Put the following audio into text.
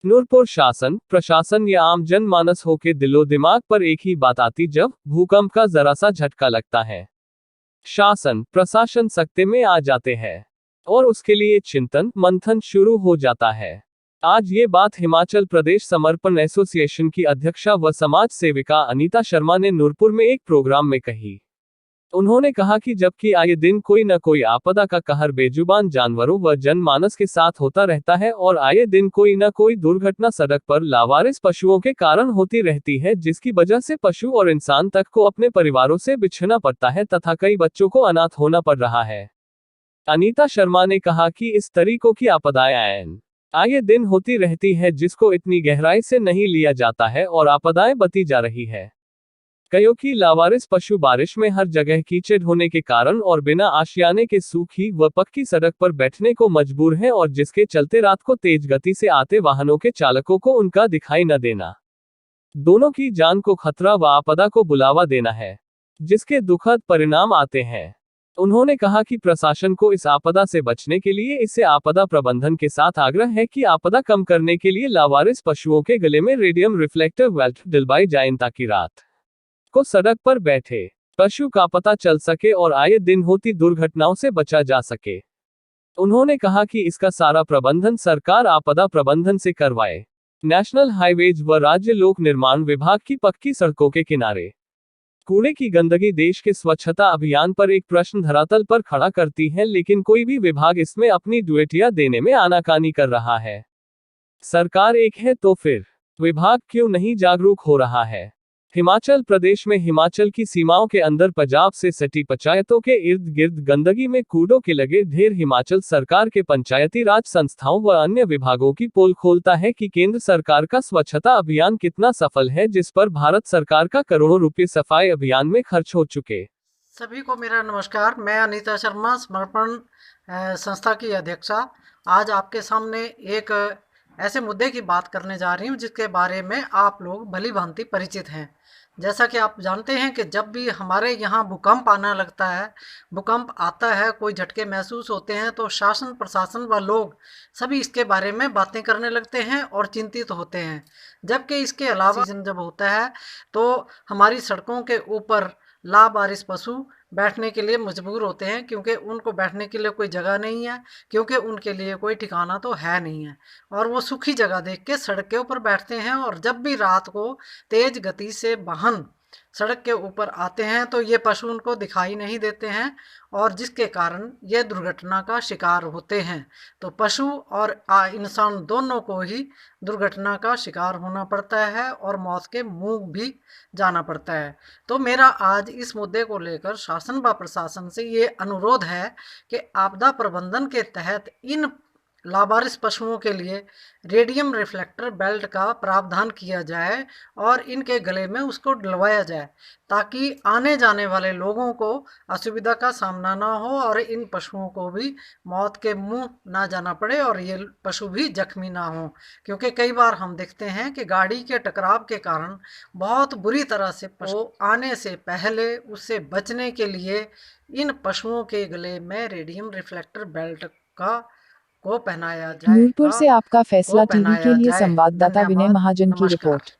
नूरपुर शासन, प्रशासन या आम जनमानस हो के दिलो दिमाग पर एक ही बात आती जब भूकंप का जरा सा झटका लगता है। शासन, प्रशासन सकते में आ जाते हैं और उसके लिए चिंतन मंथन शुरू हो जाता है। आज ये बात हिमाचल प्रदेश समर्पण एसोसिएशन की अध्यक्षा व समाज सेविका अनीता शर्मा ने नूरपुर में एक प्रोग्राम में कही। उन्होंने कहा कि जबकि आए दिन कोई न कोई आपदा का कहर बेजुबान जानवरों व जनमानस के साथ होता रहता है और आए दिन कोई न कोई दुर्घटना सड़क पर लावारिस पशुओं के कारण होती रहती है, जिसकी वजह से पशु और इंसान तक को अपने परिवारों से बिछड़ना पड़ता है तथा कई बच्चों को अनाथ होना पड़ रहा है। अनीता शर्मा ने कहा कि इस तरीकों की आपदाएं आए दिन होती रहती है जिसको इतनी गहराई से नहीं लिया जाता है और आपदाएं बती जा रही है। कईयों की लावारिस पशु बारिश में हर जगह कीचड़ होने के कारण और बिना आशियाने के सूखी व पक्की सड़क पर बैठने को मजबूर हैं और जिसके चलते रात को तेज गति से आते वाहनों के चालकों को उनका दिखाई न देना दोनों की जान को खतरा व आपदा को बुलावा देना है, जिसके दुखद परिणाम आते हैं। उन्होंने कहा कि प्रशासन को इस आपदा से बचने के लिए इससे आपदा प्रबंधन के साथ आग्रह है कि आपदा कम करने के लिए लावारिस पशुओं के गले में रेडियम रिफ्लेक्टर बेल्ट डलवाई जाए ताकि रात को सड़क पर बैठे पशु का पता चल सके और आए दिन होती दुर्घटनाओं से बचा जा सके। उन्होंने कहा कि इसका सारा प्रबंधन सरकार आपदा प्रबंधन से करवाए। नेशनल हाईवेज व राज्य लोक निर्माण विभाग की पक्की सड़कों के किनारे कूड़े की गंदगी देश के स्वच्छता अभियान पर एक प्रश्न धरातल पर खड़ा करती है, लेकिन कोई भी विभाग इसमें अपनी ड्यूटियां देने में आनाकानी कर रहा है। सरकार एक है तो फिर विभाग क्यों नहीं जागरूक हो रहा है। हिमाचल प्रदेश में हिमाचल की सीमाओं के अंदर पंजाब से सटी पंचायतों के इर्द गिर्द गंदगी में कूड़ों के लगे ढेर हिमाचल सरकार के पंचायती राज संस्थाओं व अन्य विभागों की पोल खोलता है कि केंद्र सरकार का स्वच्छता अभियान कितना सफल है, जिस पर भारत सरकार का करोड़ों रुपए सफाई अभियान में खर्च हो चुके। सभी को मेरा नमस्कार। मैं अनीता शर्मा, समर्पण संस्था की अध्यक्षा, आज आपके सामने एक ऐसे मुद्दे की बात करने जा रही हूँ जिसके बारे में आप लोग भली भांति परिचित हैं। जैसा कि आप जानते हैं कि जब भी हमारे यहाँ भूकंप आना लगता है, भूकंप आता है, कोई झटके महसूस होते हैं तो शासन प्रशासन व लोग सभी इसके बारे में बातें करने लगते हैं और चिंतित होते हैं। जबकि इसके अलावा सीजन जब होता है तो हमारी सड़कों के ऊपर लावारिस पशु बैठने के लिए मजबूर होते हैं, क्योंकि उनको बैठने के लिए कोई जगह नहीं है, क्योंकि उनके लिए कोई ठिकाना तो है नहीं है और वो सूखी जगह देख के सड़क के ऊपर बैठते हैं। और जब भी रात को तेज गति से वाहन सड़क के ऊपर आते हैं तो ये पशु उनको दिखाई नहीं देते हैं और जिसके कारण ये दुर्घटना का शिकार होते हैं। तो पशु और इंसान दोनों को ही दुर्घटना का शिकार होना पड़ता है और मौत के मुंह भी जाना पड़ता है। तो मेरा आज इस मुद्दे को लेकर शासन व प्रशासन से ये अनुरोध है कि आपदा प्रबंधन के तहत इन लावारिस पशुओं के लिए रेडियम रिफ्लेक्टर बेल्ट का प्रावधान किया जाए और इनके गले में उसको डलवाया जाए, ताकि आने जाने वाले लोगों को असुविधा का सामना ना हो और इन पशुओं को भी मौत के मुंह ना जाना पड़े और ये पशु भी जख्मी ना हो। क्योंकि कई बार हम देखते हैं कि गाड़ी के टकराव के कारण बहुत बुरी तरह से पशु आने से पहले उससे बचने के लिए इन पशुओं के गले में रेडियम रिफ्लेक्टर बेल्ट को पहनाया जाए। नूरपुर से आपका फैसला टीवी के लिए संवाददाता विनय महाजन की रिपोर्ट।